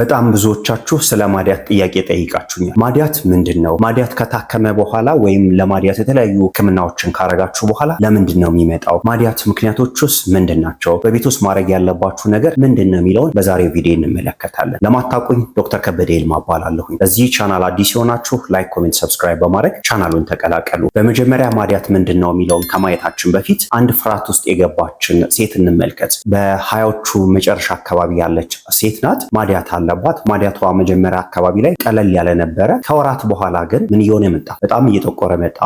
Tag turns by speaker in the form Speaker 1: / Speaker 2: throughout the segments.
Speaker 1: በጣም ብዙዎቻችሁ ስለ ማዲያት ጥያቄ ጠይቃችሁኛል። ማዲያት ምንድነው? ማዲያት ከታከመ በኋላ ወይም ለማዲያት የተለያዩ ህክምናዎችን ካረጋችሁ በኋላ ለምንድነው የሚመጣው? ማዲያት ምክንያቶቹስ ምንድናቸው? በቤት ውስጥ ማድረግ ያለባችሁ ነገር ምንድነው የሚለውን በዛሬው ቪዲዮ እንመለከታለን። ለማታውቁኝ ዶክተር ከበደ ይልማ እባላለሁ። በዚህ ቻናል አዲስ የሆናችሁ ላይክ፣ ኮሜንት፣ ሰብስክራይብ በማድረግ ቻናሉን ተቀላቀሉ። በመጀመሪያ ማዲያት ምንድነው የሚለውን ከማየታችን በፊት አንድ ፍርሃት ውስጥ የገባችን ሴት እንመልከት። በሀያዎቹ መጨረሻ አካባቢ ያለች ሴት ናት። ማዲያት አለባት። ማዲያቷ መጀመሪያ አካባቢ ላይ ቀለል ያለ ነበረ። ከወራት በኋላ ግን ምን እየሆነ መጣ? በጣም እየጠቆረ መጣ።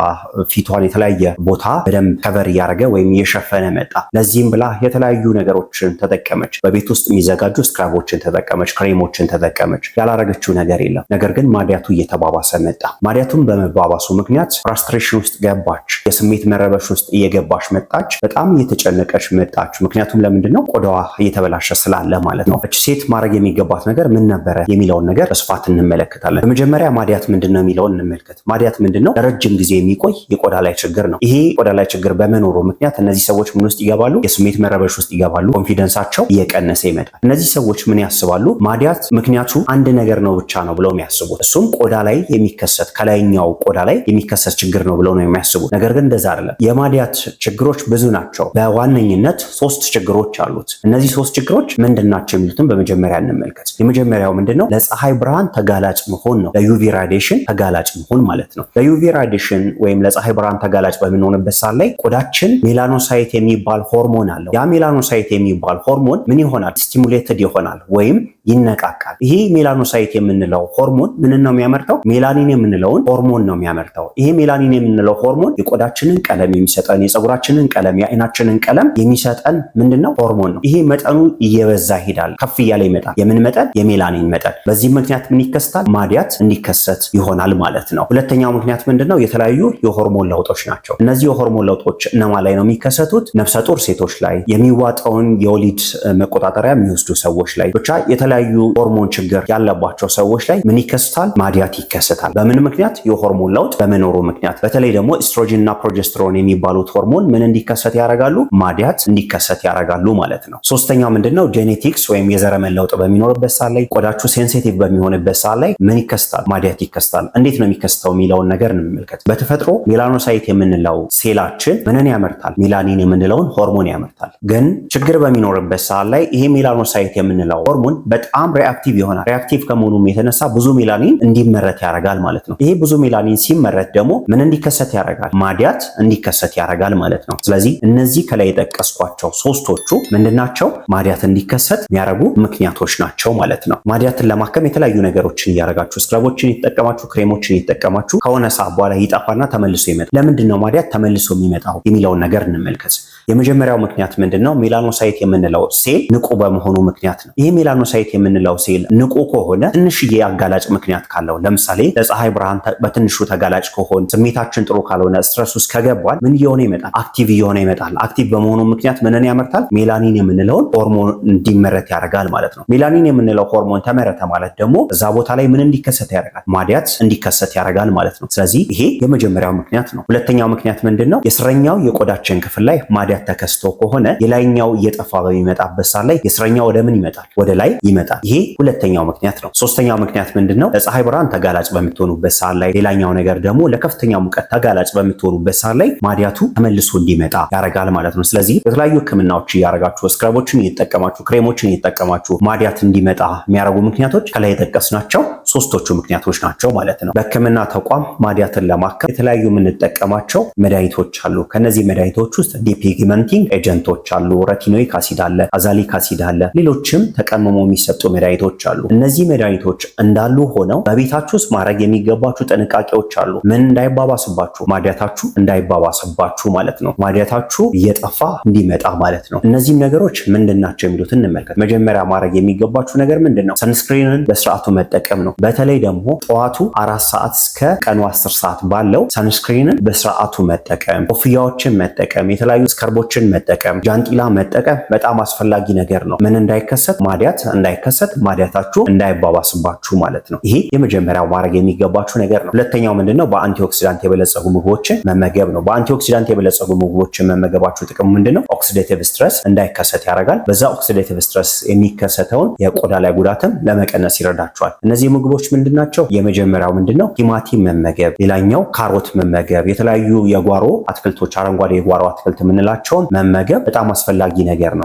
Speaker 1: ፊቷን የተለያየ ቦታ በደንብ ከቨር እያደረገ ወይም እየሸፈነ መጣ። ለዚህም ብላ የተለያዩ ነገሮችን ተጠቀመች። በቤት ውስጥ የሚዘጋጁ ስክራቦችን ተጠቀመች፣ ክሬሞችን ተጠቀመች። ያላረገችው ነገር የለም። ነገር ግን ማዲያቱ እየተባባሰ መጣ። ማዲያቱን በመባባሱ ምክንያት ፍራስትሬሽን ውስጥ ገባች። የስሜት መረበሽ ውስጥ እየገባች መጣች። በጣም እየተጨነቀች መጣች። ምክንያቱም ለምንድነው? ቆዳዋ እየተበላሸ ስላለ ማለት ነው። እች ሴት ማድረግ የሚገባት ነገር ምን ነበረ የሚለውን ነገር በስፋት እንመለከታለን። በመጀመሪያ ማዲያት ምንድነው የሚለውን እንመልከት። ማዲያት ምንድነው? ለረጅም ጊዜ የሚቆይ የቆዳ ላይ ችግር ነው። ይሄ ቆዳ ላይ ችግር በመኖሩ ምክንያት እነዚህ ሰዎች ምን ውስጥ ይገባሉ? የስሜት መረበሽ ውስጥ ይገባሉ። ኮንፊደንሳቸው እየቀነሰ ይመጣል። እነዚህ ሰዎች ምን ያስባሉ? ማዲያት ምክንያቱ አንድ ነገር ነው ብቻ ነው ብለው የሚያስቡት። እሱም ቆዳ ላይ የሚከሰት ከላይኛው ቆዳ ላይ የሚከሰት ችግር ነው ብለው ነው የሚያስቡት። ነገር ግን እንደዛ አይደለም። የማዲያት ችግሮች ብዙ ናቸው። በዋነኝነት 3 ችግሮች አሉት። እነዚህ 3 ችግሮች ምንድናቸው የሚሉትን በመጀመሪያ እንመልከት። የመጀመሪያው ምንድነው? ለፀሐይ ብርሃን ተጋላጭ መሆን ነው። ለዩቪ ራዲዬሽን ተጋላጭ መሆን ማለት ነው። ለዩቪ ራዲዬሽን ወይም ለፀሐይ ብርሃን ተጋላጭ በምንሆንበት ሰዓት ላይ ቆዳችን ሜላኖሳይት የሚባል ሆርሞን አለው። ያ ሜላኖሳይት የሚባል ሆርሞን ምን ይሆናል? ስቲሙሌትድ ይሆናል ወይም ይነቃቃል። ይሄ ሜላኖሳይት የምንለው ሆርሞን ምን ነው የሚያመርተው? ሜላኒን የምንለውን ሆርሞን ነው የሚያመርተው። ይሄ ሜላኒን የምንለው ሆርሞን የቆዳችንን ቀለም የሚሰጠን፣ የፀጉራችንን ቀለም፣ የአይናችንን ቀለም የሚሰጠን ምንድነው? ሆርሞን ነው። ይሄ መጠኑ እየበዛ ይሄዳል፣ ከፍ እያለ ይመጣል። የምን መጠን? የሜላኒን መጠን። በዚህ ምክንያት ምን ይከሰታል? ማዲያት እንዲከሰት ይሆናል ማለት ነው። ሁለተኛው ምክንያት ምንድነው? የተለያዩ የሆርሞን ለውጦች ናቸው። እነዚህ የሆርሞን ለውጦች እነማ ላይ ነው የሚከሰቱት? ነፍሰ ጡር ሴቶች ላይ፣ የሚዋጣውን የወሊድ መቆጣጠሪያ የሚወስዱ ሰዎች ላይ፣ ብቻ የተለያዩ ሆርሞን ችግር ያለባቸው ሰዎች ላይ ምን ይከሰታል? ማዲያት ይከሰታል። በምን ምክንያት? የሆርሞን ለውጥ በመኖሩ ምክንያት። በተለይ ደግሞ ኢስትሮጅን እና ፕሮጀስትሮን የሚባሉት ሆርሞን ምን እንዲከሰት ያደርጋሉ? ማዲያት እንዲከሰት ያደርጋሉ ማለት ነው። ሶስተኛው ምንድነው? ጄኔቲክስ ወይም የዘረመል ለውጥ በሚኖርበት ሰዓት ላይ፣ ቆዳችሁ ሴንሲቲቭ በሚሆንበት ሰዓት ላይ ምን ይከሰታል? ማዲያት ይከሰታል። እንዴት ነው የሚከሰተው የሚለውን ነገር እንመልከት። በተፈጥሮ ሜላኖሳይት የምንለው ሴላችን ምንን ያመርታል? ሜላኒን የምንለውን ሆርሞን ያመርታል። ግን ችግር በሚኖርበት ሰዓት ላይ ይሄ ሜላኖሳይት የምንለው ሆርሞን በጣም ሪአክቲቭ ይሆናል። ሪአክቲቭ ከመሆኑም የተነሳ ብዙ ሜላኒን እንዲመረት ያደርጋል ማለት ነው። ይሄ ብዙ ሜላኒን ሲመረት ደግሞ ምን እንዲከሰት ያደርጋል? ማዲያት እንዲከሰት ያደርጋል ማለት ነው። ስለዚህ እነዚህ ከላይ የጠቀስኳቸው 3ቶቹ ምንድናቸው? ማዲያት እንዲከሰት የሚያደርጉ ምክንያቶች ናቸው ማለት ነው። ማዲያትን ለማከም የተለያዩ ነገሮችን እያደረጋችሁ፣ ስክራቦችን እየተጠቀማችሁ፣ ክሬሞችን እየተጠቀማችሁ ከሆነ ሰዓት በኋላ ይጠፋና ተመልሶ ይመጣል። ለምንድን ነው ማዲያት ተመልሶ የሚመጣው የሚለውን ነገር እንመልከት። የመጀመሪያው ምክንያት ምንድነው? ሜላኖሳይት የምንለው ሴል ንቁ በመሆኑ ምክንያት ነው። ይሄ ሜላኖሳይት የምንለው ሴል ንቁ ከሆነ ትንሽዬ አጋላጭ ምክንያት ካለው፣ ለምሳሌ ለፀሐይ ብርሃን በትንሹ ተጋላጭ ከሆነ፣ ስሜታችን ጥሩ ካልሆነ፣ ስትረስ ውስጥ ከገባል ምን እየሆነ ይመጣል? አክቲቭ እየሆነ ይመጣል። አክቲቭ በመሆኑ ምክንያት ምንን ያመርታል? ሜላኒን የምንለውን ሆርሞን እንዲመረት ያደርጋል ማለት ነው። ሜላኒን የምንለው ሆርሞን ተመረተ ማለት ደግሞ እዛ ቦታ ላይ ምን እንዲከሰት ያደርጋል? ማዲያት እንዲከሰት ያደርጋል ማለት ነው። ስለዚህ ይሄ የመጀመሪያው ምክንያት ነው። ሁለተኛው ምክንያት ምንድነው? የስረኛው የቆዳችን ክፍል ላይ ማዲያት ተከስቶ ከሆነ የላይኛው እየጠፋ በሚመጣበት ሰዓት ላይ የስረኛው ወደ ምን ይመጣል? ወደ ላይ ይመጣል። ይሄ ሁለተኛው ምክንያት ነው። ሶስተኛው ምክንያት ምንድነው? ለፀሐይ ብርሃን ተጋላጭ በምትሆኑበት ሰዓት ላይ፣ ሌላኛው ነገር ደግሞ ለከፍተኛ ሙቀት ተጋላጭ በምትሆኑበት ሰዓት ላይ ማዲያቱ ተመልሶ እንዲመጣ ያደርጋል ማለት ነው። ስለዚህ የተለያዩ ህክምናዎች እያደረጋችሁ፣ ስክራቦችን እየተጠቀማችሁ፣ ክሬሞችን እየተጠቀማችሁ ማዲያት እንዲመጣ የሚያደርጉ ምክንያቶች ከላይ የጠቀስናቸው 3ቶቹ ምክንያቶች ናቸው ማለት ነው። በህክምና ተቋም ማዲያትን ለማከም የተለያዩ የምንጠቀማቸው መድኃኒቶች አሉ። ከነዚህ መድኃኒቶች ውስጥ ዲፒግመንቲንግ ኤጀንቶች አሉ፣ ረቲኖይክ አሲድ አለ፣ አዛሊክ አሲድ አለ፣ ሌሎችም ተቀምሞ የሚሰጡ መድኃኒቶች አሉ። እነዚህ መድኃኒቶች እንዳሉ ሆነው በቤታችሁ ውስጥ ማድረግ የሚገባችሁ ጥንቃቄዎች አሉ። ምን እንዳይባባስባችሁ? ማዲያታችሁ እንዳይባባስባችሁ ማለት ነው። ማዲያታችሁ እየጠፋ እንዲመጣ ማለት ነው። እነዚህም ነገሮች ምንድናቸው የሚሉትን እንመልከት። መጀመሪያ ማድረግ የሚገባችሁ ነገር ምንድነው? ሰንስክሪንን በስርዓቱ መጠቀም ነው። በተለይ ደግሞ ጠዋቱ 4 ሰዓት እስከ ቀኑ 10 ሰዓት ባለው ሰንስክሪንን በስርዓቱ መጠቀም፣ ኮፍያዎችን መጠቀም፣ የተለያዩ ስከርቦችን መጠቀም፣ ጃንጥላ መጠቀም በጣም አስፈላጊ ነገር ነው። ምን እንዳይከሰት? ማዲያት እንዳይከሰት፣ ማዲያታችሁ እንዳይባባስባችሁ ማለት ነው። ይሄ የመጀመሪያው ማድረግ የሚገባችሁ ነገር ነው። ሁለተኛው ምንድነው? በአንቲኦክሲዳንት የበለጸጉ ምግቦችን መመገብ ነው። በአንቲኦክሲዳንት የበለጸጉ ምግቦችን መመገባችሁ ጥቅም ምንድነው? ኦክሲዴቲቭ ስትረስ እንዳይከሰት ያደርጋል። በዛ ኦክሲዴቲቭ ስትረስ የሚከሰተውን የቆዳ ላይ ጉዳትም ለመቀነስ ይረዳቸዋል። እነዚህ ምግቦች ምንድናቸው? የመጀመሪያው ምንድነው? ቲማቲም መመገብ፣ ሌላኛው ካሮት መመገብ፣ የተለያዩ የጓሮ አትክልቶች አረንጓዴ የጓሮ አትክልት የምንላቸውን መመገብ በጣም አስፈላጊ ነገር ነው።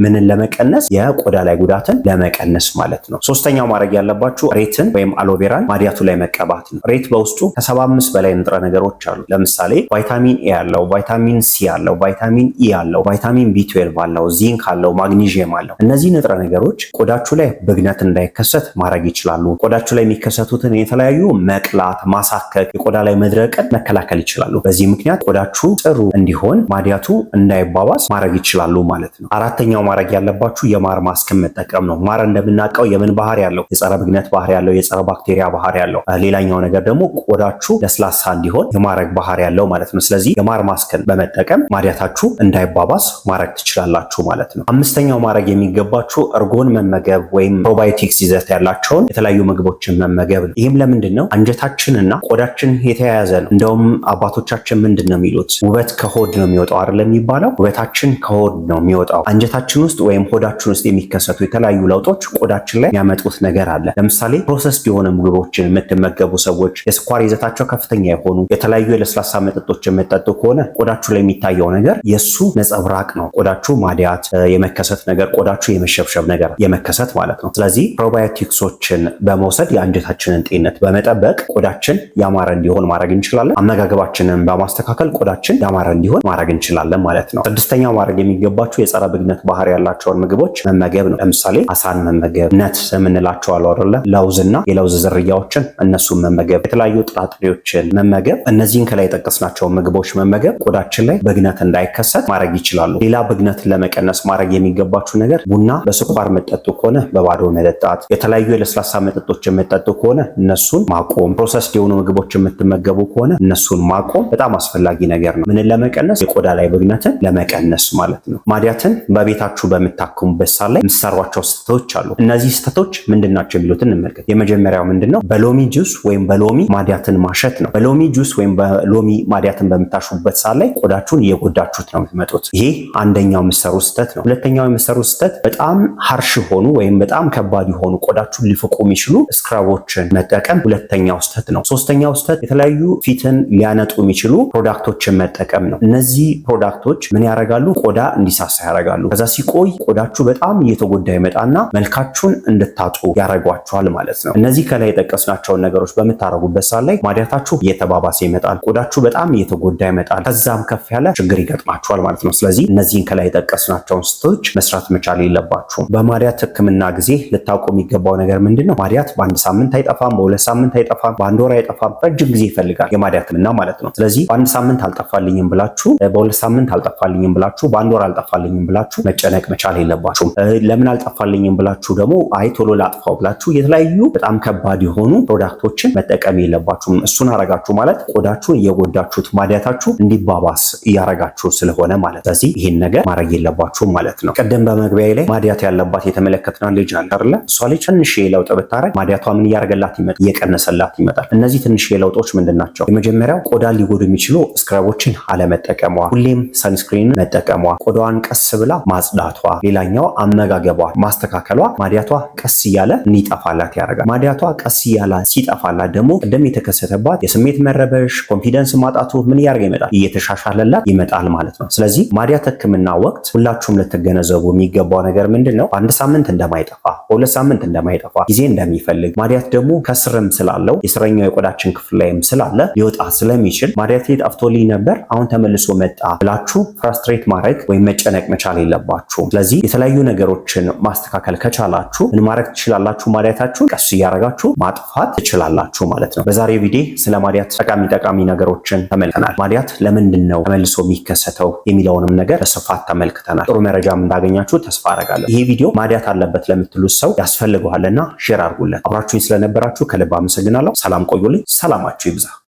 Speaker 1: ምንን ለመቀነስ? የቆዳ ላይ ጉዳትን ለመቀነስ ማለት ነው። ሶስተኛው ማድረግ ያለባችሁ ሬትን ወይም አሎቬራን ማዲያቱ ላይ መቀባት ነው። ሬት በውስጡ ከ75 በላይ ንጥረ ነገሮች አሉ። ለምሳሌ ቫይታሚን ኤ አለው፣ ቫይታሚን ሲ አለው፣ ቫይታሚን ኢ አለው፣ ቫይታሚን ቢ12 አለው፣ ዚንክ አለው፣ ማግኒዥየም አለው። እነዚህ ንጥረ ነገሮች ቆዳችሁ ላይ ብግነት እንዳይከሰት ማድረግ ይችላሉ። ቆዳችሁ ላይ የሚከሰቱትን የተለያዩ መቅላት፣ ማሳከክ፣ የቆዳ ላይ መድረቅን መከላከል ይችላሉ። በዚህ ምክንያት ቆዳችሁ ጥሩ እንዲሆን ማዲያቱ እንዳይባባስ ማድረግ ይችላሉ ማለት ነው። አራተኛው ማድረግ ያለባችሁ የማር ማስክን መጠቀም ነው። ማር እንደምናውቀው የምን ባህሪ ያለው? የጸረ ብግነት ባህሪ ያለው፣ የጸረ ባክቴሪያ ባህሪ ያለው። ሌላኛው ነገር ደግሞ ቆዳችሁ ለስላሳ እንዲሆን የማድረግ ባህሪ ያለው ማለት ነው። ስለዚህ የማር ማስክን በመጠቀም ማዲያታችሁ እንዳይባባስ ማድረግ ትችላላችሁ ማለት ነው። አምስተኛው ማድረግ የሚገባችሁ እርጎን መመገብ ወይም ፕሮባዮቲክስ ይዘት ያላቸውን የተለያዩ ምግቦችን መመገብ ነው። ይህም ለምንድን ነው? አንጀታችንና ቆዳችን የተያያዘ ነው። እንደውም አባቶቻችን ምንድን ነው የሚሉት? ውበት ከሆድ ነው የሚወጣው አይደለም የሚባለው? ውበታችን ከሆድ ነው የሚወጣው። አንጀታችን ውስጥ ወይም ሆዳችን ውስጥ የሚከሰቱ የተለያዩ ለውጦች ቆዳችን ላይ የሚያመጡት ነገር አለ። ለምሳሌ ፕሮሰስድ የሆነ ምግቦችን የምትመገቡ ሰዎች፣ የስኳር ይዘታቸው ከፍተኛ የሆኑ የተለያዩ የለስላሳ መጠጦችን የምትጠጡ ከሆነ ቆዳችሁ ላይ የሚታየው ነገር የሱ ነጸብራቅ ነው። ቆዳችሁ ማዲያት የመከሰት ነገር፣ ቆዳችሁ የመሸብሸብ ነገር የመከሰት ማለት ነው። ስለዚህ ፕሮባዮቲክሶችን በመውሰድ የአንጀታችንን ጤንነት በመጠበቅ ቆዳችን ያማረ እንዲሆን ማድረግ እንችላለን። አመጋገባችንን በማስተካከል ቆዳችን ያማረ እንዲሆን ማድረግ እንችላለን ማለት ነው። ስድስተኛው ማድረግ የሚገባችሁ የጸረ ብግነት ባህሪ ያላቸውን ምግቦች መመገብ ነው። ለምሳሌ አሳን መመገብ፣ ነት የምንላቸው አሉ አይደለ? ለውዝና የለውዝ ዝርያዎችን እነሱን መመገብ፣ የተለያዩ ጥራጥሬዎችን መመገብ። እነዚህን ከላይ የጠቀስናቸውን ምግቦች መመገብ ቆዳችን ላይ ብግነት እንዳይከሰት ማድረግ ይችላሉ። ሌላ ብግነትን ለመቀነስ ማድረግ የሚገባችሁ ነገር ቡና በስኳር መጠጡ ከሆነ በባዶ መጠጣት፣ የተለያዩ የለስላሳ መጠጦች የምትጠጡ ከሆነ እነሱን ማቆም፣ ፕሮሰስድ የሆኑ ምግቦች የምትመገቡ ከሆነ እነሱን ማቆም በጣም አስፈላጊ ነገር ነው። ምንን ለመቀነስ? የቆዳ ላይ ብግነትን ለመቀነስ ማለት ነው። ማዲያትን በቤታችሁ በምታክሙበት ሰዓት ላይ የምትሰሯቸው ስህተቶች አሉ። እነዚህ ስህተቶች ምንድናቸው የሚሉትን እንመልከት። የመጀመሪያው ምንድነው? በሎሚ ጁስ ወይም በሎሚ ማዲያትን ማሸት ነው። በሎሚ ጁስ ወይም በሎሚ ማዲያትን በምታሹበት ሰዓት ላይ ቆዳችሁን እየጎዳችሁት ነው የምትመጡት። ይሄ አንደኛው የምትሰሩ ስህተት ነው። ሁለተኛው የምትሰሩ ስህተት በጣም ሀርሽ ሆኑ ወይም በጣም ከባድ የሆኑ ቆዳችሁን ሊፍቁ የሚችሉ ስክራቦችን መጠቀም ሁለተኛው ስህተት ነው። ሶስተኛው ስህተት የተለያዩ ፊትን ሊያነጡ የሚችሉ ፕሮዳክቶችን መጠቀም ነው። እነዚህ ፕሮዳክቶች ምን ያደርጋሉ? ቆዳ እንዲሳሳ ያደርጋሉ። ከዛ ሲቆይ ቆዳችሁ በጣም እየተጎዳ ይመጣና መልካችሁን እንድታጡ ያደርጓችኋል ማለት ነው። እነዚህ ከላይ የጠቀስናቸውን ነገሮች በምታደርጉበት ሰዓት ላይ ማዲያታችሁ እየተባባሰ ይመጣል። ቆዳችሁ በጣም እየተጎዳ ይመጣል። ከዛም ከፍ ያለ ችግር ይገጥማችኋል ማለት ነው። ስለዚህ እነዚህን ከላይ የጠቀስናቸውን ስህተቶች መስራት መቻል የለባችሁም። በማዲያት ሕክምና ጊዜ ልታውቁ የሚገባው ነገር ምንድን ነው? ማዲያት በአንድ ሳምንት አይጠፋም፣ በሁለት ሳምንት አይጠፋም፣ በአንድ ወር አይጠፋም። ረጅም ጊዜ ይፈልጋል የማዲያት ሕክምና ማለት ነው። ስለዚህ በአንድ ሳምንት አልጠፋልኝም ብላችሁ፣ በሁለት ሳምንት አልጠፋልኝም ብላችሁ፣ በአንድ ወር አልጠፋልኝም ብላችሁ መጨነቅ መቻል የለባችሁም። ለምን አልጠፋልኝም ብላችሁ ደግሞ አይ ቶሎ ላጥፋው ብላችሁ የተለያዩ በጣም ከባድ የሆኑ ፕሮዳክቶችን መጠቀም የለባችሁም። እሱን አረጋችሁ ማለት ቆዳችሁን እየጎዳችሁት ማዲያታችሁ እንዲባባስ እያረጋችሁ ስለሆነ ማለት። ስለዚህ ይህን ነገር ማድረግ የለባችሁም ማለት ነው። ቀደም በመግቢያ ላይ ማዲያት ያለባት የተመለከትናት ልጅ አለ አይደለ? እሷ ላይ ትንሽ ለውጥ ብታረግ ማዲያቷ ምን እያደረገላት ይመጣል? እየቀነሰላት ይመጣል። እነዚህ ትንሽ ለውጦች ምንድን ናቸው? የመጀመሪያው ቆዳ ሊጎዱ የሚችሉ ስክራቦችን አለመጠቀሟ፣ ሁሌም ሰንስክሪን መጠቀሟ፣ ቆዳዋን ቀስ ብላ ማጽዳቷ፣ ሌላኛው አመጋገቧ ማስተካከሏ ማዲያቷ ቀስ እያለ እንዲጠፋላት ያደርጋል። ማዲያቷ ቀስ እያለ ሲጠፋላት ደግሞ ቀደም የተከሰተባት የስሜት መረበሽ፣ ኮንፊደንስ ማጣቱ ምን እያደረገ ይመጣል? እየተሻሻለላት ይመጣል ማለት ነው። ስለዚህ ማዲያት ሕክምና ወቅት ሁላችሁም ልትገነዘቡ የሚገባው ነገር ምንድን ነው? በአንድ ሳምንት እንደማይጠፋ፣ በሁለት ሳምንት እንደማይጠፋ፣ ጊዜ እንደሚፈልግ፣ ማዲያት ደግሞ ከስርም ስላለው የስረኛው የቆዳችን ክፍል ላይም ስላለ ሊወጣ ስለሚችል ማዲያት ጠፍቶልኝ ነበር አሁን ተመልሶ መጣ ብላችሁ ፍራስትሬት ማድረግ ወይም መጨነቅ መቻል የለባችሁም። ስለዚህ የተለያዩ ነገሮችን ማስተካከል ከቻላችሁ ምን ማድረግ ትችላላችሁ? ማዲያታችሁን ቀስ እያደረጋችሁ ማጥፋት ትችላላችሁ ማለት ነው። በዛሬ ቪዲዮ ስለ ማዲያት ጠቃሚ ነገሮችን ተመልክተናል። ማዲያት ለምንድን ነው ተመልሶ የሚከሰተው የሚለውንም ነገር በስፋት ተመልክተናል። ጥሩ መረጃም እንዳገኛችሁ ተስፋ አደርጋለሁ። ይሄ ቪዲዮ ማዲያት አለበት ለምትሉት ሰው ያስፈልገዋልና ሼር አድርጉለት። አብራችሁኝ ስለነበራችሁ ከልብ አመሰግናለሁ። ሰላም ቆዩልኝ። ሰላማችሁ ይብዛ።